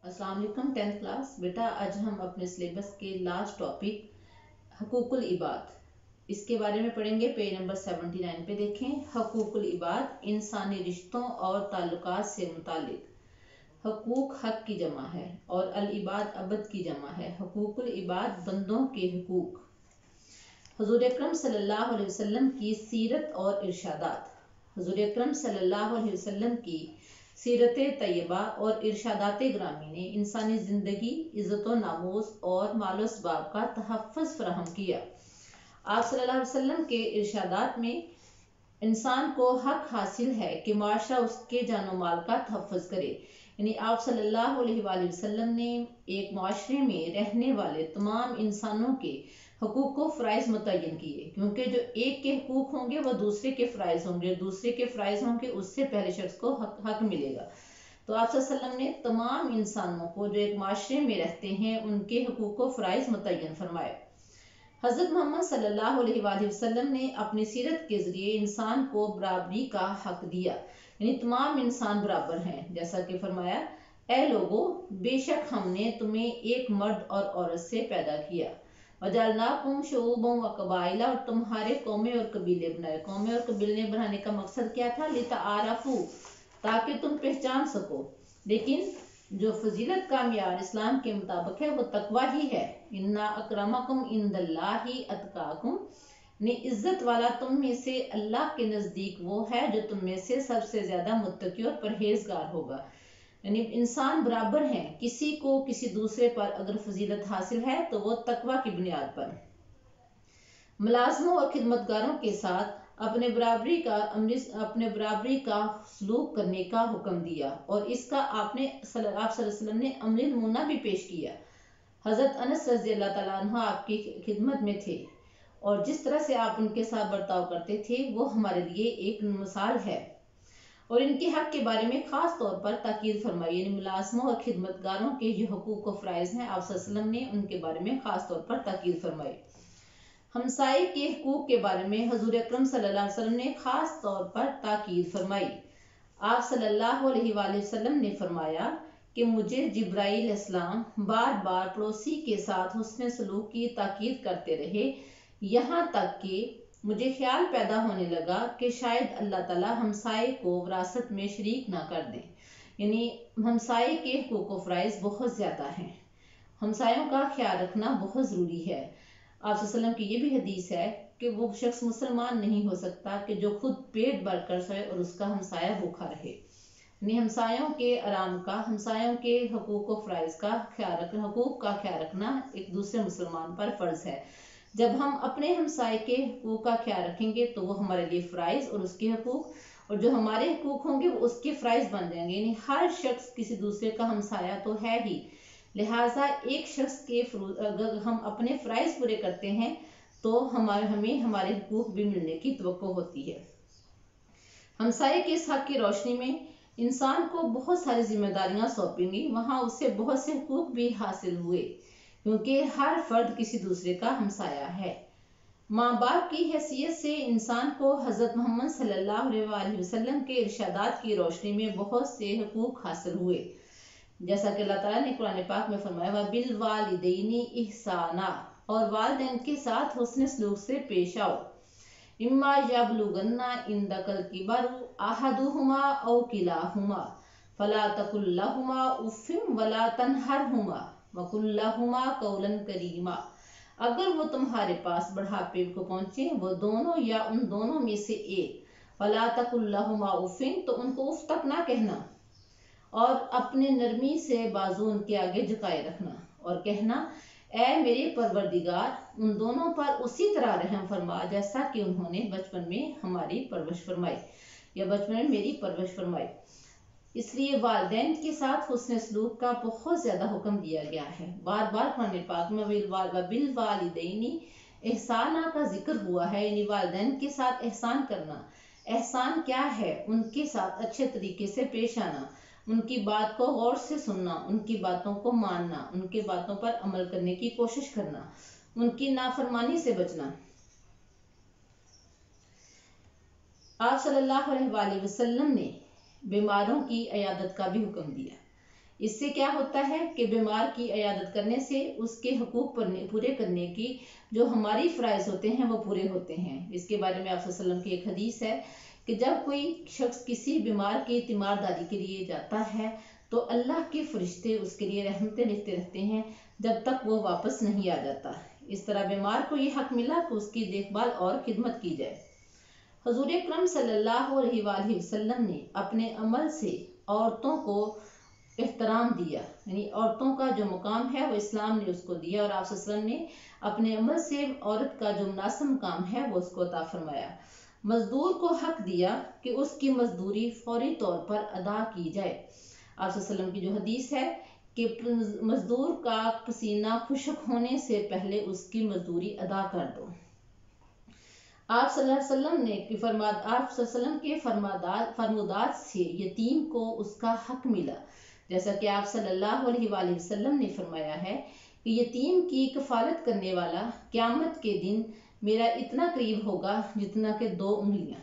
अस्सलाम वालेकुम 10th class. बेटा आज हम अपने सिलेबस के लास्ट टॉपिक हकूकुल इबाद इसके बारे में पढ़ेंगे। पेज नंबर 79 पे देखें। हकूकुल इबाद इंसानी रिश्तों और ताल्लुकात से मुतालिक। हकूक हक की जमा है और अल इबाद अबद की जमा है। हकूकुल इबाद बंदों के हकूक। हुजूर अकरम सल्लल्लाहु अलैहि वसल्लम की सीरत और इरशादात। हुजूर अकरम सल्लल्लाहु अलैहि वसल्लम की सीरत तैयबा और इरशादात ग्रामी ने इंसानी ज़िंदगी, इज़्ज़त व नामूस और माल व असबाब का तहफ़्फ़ुज़ फ़राहम किया। आप सल्लल्लाहु अलैहि वसल्लम के इरशादात में इंसान को हक हासिल है कि माशरा उसके जानो माल का तहफ़्फ़ुज़ करे। यानी आप सल्लल्लाहु अलैहि वसल्लम ने एक माशरे में रहने वाले तमाम इंसानों के हकूक़ को फ़राइज़ मुतय्यन किए, क्योंकि जो एक के हकूक़ होंगे वो दूसरे के फ़राइज़ होंगे, दूसरे के फ़राइज़ होंगे उससे पहले शख्स को हक मिलेगा। तो आप सल्लल्लाहु अलैहि वसल्लम ने तमाम इंसानों को जो एक माशरे में रहते हैं उनके हकूक़ को फ़राइज़ मुतय्यन फरमाए। हज़रत मोहम्मद सल्लल्लाहु अलैहि वसल्लम ने अपनी सीरत के ज़रिए इंसान को बराबरी का हक दिया, यानी तमाम इंसान बराबर हैं। जैसा कि फरमाया, ए लोगो, बेशक हमने तुम्हें एक मर्द और औरत से पैदा किया। वजअलनाकुम शुऊबन व कबाइला, और तुम्हारे कौमें और कबीले बनाए। कौमें और कबीले बनाने का मकसद क्या था? लितआरफू, ताकि तुम पहचान सको। लेकिन जो फजीलत का मियार इस्लाम के मुताबिक है वो तकवा ही है। इन्ना अक्रमकुम इंदल्लाहि अतकाकुम, ने इज्जत वाला तुम में से अल्लाह के नज़दीक वो है जो तुम में से सबसे ज़्यादा मुत्तकी और परहेजगार होगा। यानी इंसान बराबर हैं, किसी को किसी दूसरे पर अगर फजीलत हासिल है तो वो तकवा की बुनियाद पर। मुलाजमों और खिदमतगारों के साथ अपने बराबरी का सलूक करने का हुक्म दिया और इसका आप सल्लल्लाहु अलैहि वसल्लम ने अमली नमूना भी पेश किया। हज़रत अनस रज़ी अल्लाह तआला अन्हु आपकी खिदमत में थे और जिस तरह से आप उनके साथ बर्ताव करते थे वो हमारे लिए एक मिसाल है। और इनके हक के बारे में ख़ास तौर पर ताकीद फरमाई, यानी मुलाजमों और खिदमतगारों के जो हकूक़ व फ़राइज़ हैं आप सल्लल्लाहु अलैहि वसल्लम ने उनके बारे में ख़ास तौर पर ताकीद फरमाई। हमसाये के हकूक़ के बारे में हुज़ूर अकरम सल्लल्लाहु अलैहि वसल्लम ने ख़ास तौर पर ताकीद फरमाई। आप सल्लल्लाहु अलैहि वसल्लम ने फरमाया कि मुझे जिब्राईल इस्लाम बार बार पड़ोसी के साथ हुस्न सलूक की ताकीद करते रहे, यहाँ तक कि मुझे ख्याल पैदा होने लगा कि शायद अल्लाह ताला हमसाये को विरासत में शरीक ना कर दें। यानी हमसाये के हकूक़ व फ़राइज़ बहुत ज़्यादा हैं, हमसायों का ख्याल रखना बहुत ज़रूरी है। आप सल्लल्लाहु अलैहि वसल्लम की ये भी हदीस है कि वो शख्स मुसलमान नहीं हो सकता कि जो खुद पेट भर कर सोए और उसका हमसाया भूखा रहे। यानी हमसायों के आराम का, हमसायों के हकूक़ व फ़राइज़ का ख्याल रखना, हकूक़ का ख्याल रखना एक दूसरे मुसलमान पर फ़र्ज़ है। जब हम अपने हमसाये के हकूक़ का ख्याल रखेंगे तो वो हमारे लिए फ़राइज़ और उसके हकूक़, और जो हमारे हकूक़ होंगे वो उसके फ़राइज़ बन जाएंगे। यानी हर शख्स किसी दूसरे का हमसाया तो है ही, लिहाजा एक शख्स के अगर हम अपने फ़राइज़ पूरे करते हैं तो हमें हमारे हकूक़ भी मिलने की तवक्को होती है। हमसाये के इस हक़ की रोशनी में इंसान को बहुत सारी जिम्मेदारियां सौंपी गई, वहाँ उससे बहुत से हकूक़ भी हासिल हुए, क्योंकि हर फर्द किसी दूसरे का हमसाया है। माँ बाप की हैसियत से इंसान को हज़रत मोहम्मद सल्लल्लाहु अलैहि वसल्लम के इरशादात की रोशनी में बहुत से हकूक़ हासिल हुए। जैसा कि अल्लाह ताला ने कुरान पाक में फरमाया, व बिल वालिदैनी इहसाना, और वालिदैन के साथ हुस्न सलूक से पेश आओ। इम्मा यबलुगन्ना इंदकल किबर अहदुहुमा औ किलाहुमा फला तकुल लहुमा उफ़्फ़िन वला तनहरहुमा वकुल लहुमा कौलन करीमा। अगर वो तुम्हारे पास बढ़ापे को पहुंचे, वो दोनों या उन दोनों में से एक, फला तकुल लहुमा उफ़्फ़िन, तो उनको उफ तक ना कहना, और अपने नरमी से बाजू उनके आगे झुकाए रखना और कहना, ऐ मेरे परवरदिगार, उन दोनों पर उसी तरह रहम फरमा जैसा कि उन्होंने बचपन में हमारी परवरिश फरमाई या बचपन में मेरी परवरिश फरमाई। इसलिए वालिदैन के साथ हुस्न सलूक का बहुत ज़्यादा हुक्म दिया गया है। बार बार कुरान पाक में बिल वालिदैनी एहसाना का जिक्र हुआ है, यानी वालिदैन के साथ एहसान करना। एहसान क्या है? उनके साथ अच्छे तरीके से पेश आना, उनकी बात को गौर से सुनना, उनकी बातों को मानना, उनकी बातों पर अमल करने की कोशिश करना, उनकी नाफरमानी से बचना। आप सल्लल्लाहु अलैहि वसल्लम ने बीमारों की इयादत का भी हुक्म दिया, इससे क्या होता है कि बीमार की इयादत करने से उसके हुकूक पूरे करने की जो हमारी फ़राइज़ होते हैं वो पूरे होते हैं। इसके बारे में आप सल्लल्लाहु अलैहि वसल्लम की एक हदीस है कि जब कोई शख्स किसी बीमार की तीमारदारी के लिए जाता है तो अल्लाह के फरिश्ते उसके लिए रहमतें लिखते रहते हैं जब तक वो वापस नहीं आ जाता। इस तरह बीमार को ये हक मिला कि उसकी देखभाल और खिदमत की जाए। हुजूर अकरम सल्लल्लाहु अलैहि वसल्लम ने अपने अमल से औरतों को एहतराम दिया, यानी औरतों का जो मुकाम है वो इस्लाम ने उसको दिया, और आप सल्लल्लाहु अलैहि वसल्लम ने अपने अमल से औरत का जो मुनासिब मुकाम है वो उसको अता फरमाया। मजदूर को हक दिया कि उसकी मजदूरी फौरी तौर पर अदा की जाए। आप सल्लल्लाहु अलैहि वसल्लम की जो हदीस है कि मजदूर का पसीना खुश्क होने से पहले उसकी मजदूरी अदा कर दो। आप सल्लल्लाहु अलैहि वसल्लम ने आप सल्लल्लाहु अलैहि वसल्लम के फरमुदात से यतीम को उसका हक मिला, जैसा कि आप सल्लल्लाहु अलैहि वसल्लम ने फरमाया है कि यतीम की कफालत करने वाला क़यामत के दिन मेरा इतना करीब होगा जितना कि 2 उंगलियां।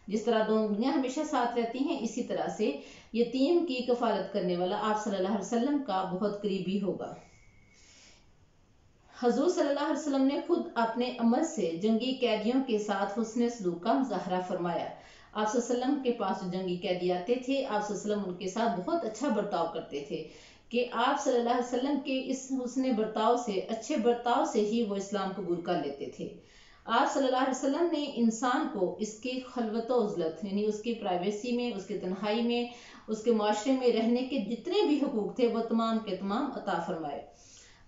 जिस तरह 2 उंगलियां हमेशा साथ रहती हैं, इसी तरह से यतीम की कफालत करने वाला आप सल्लल्लाहु अलैहि वसल्लम का बहुत करीबी होगा। हुजूर सल्लल्लाहु अलैहि वसल्लम ने खुद अपने अमल से जंगी कैदियों के साथ हुस्न सलूक का मुजाहरा फरमाया। आप सल्लल्लाहु अलैहि वसल्लम के पास जो जंगी कैदी आते थे, आप सल्लल्लाहु अलैहि वसल्लम उनके साथ बहुत अच्छा बर्ताव करते थे कि आप सल्लल्लाहु अलैहि वसल्लम के इस हुस्न बर्ताव से, अच्छे बर्ताव से ही वो इस्लाम कबूल कर लेते थे। आप सल्लल्लाहु अलैहि वसल्लम ने इंसान को इसकी खलवत उज़लत, यानी उसकी प्राइवेसी में, उसकी तन्हाई में, उसके माशरे में रहने के जितने भी हुकूक थे वो तमाम के तमाम अता फरमाए।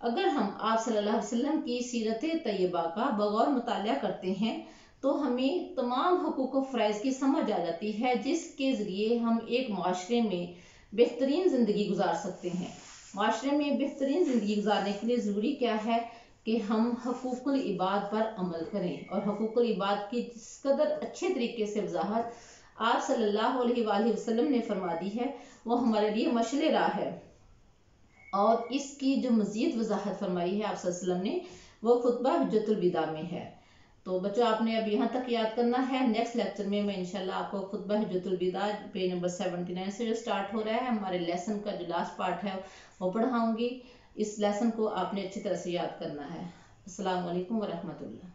अगर हम आप सल्लल्लाहु अलैहि वसल्लम की सीरत तैयबा का बगौर मुतालिया करते हैं तो हमें तमाम हुकूक व फ़राइज़ की समझ आ जाती है, जिसके ज़रिए हम एक माशरे में बेहतरीन ज़िंदगी गुजार सकते हैं। माशरे में बेहतरीन ज़िंदगी गुजारने के लिए ज़रूरी क्या है कि हम हुकूकुल इबाद पर अमल करें, और हुकूकुल इबाद की जिस कदर अच्छे तरीके से वजाहत आप सल्लल्लाहु अलैहि वसल्लम ने फरमा दी है वो हमारे लिए मशले राह है। और इसकी जो मज़ीद वजाहत फरमाई है आप सल्लल्लाहु अलैहि वसल्लम ने वो खुतबा हुज्जतुल विदा में है। तो बच्चों आपने अब यहाँ तक याद करना है। नेक्स्ट लेक्चर में मैं इंशाल्लाह आपको खुतबा हुज्जतुल विदा पेज नंबर 79 से जो स्टार्ट हो रहा है हमारे लेसन का जो लास्ट पार्ट है वो पढ़ाऊंगी। इस लेसन को आपने अच्छी तरह से याद करना है। अस्सलाम वालेकुम व रहमतुल्लाह।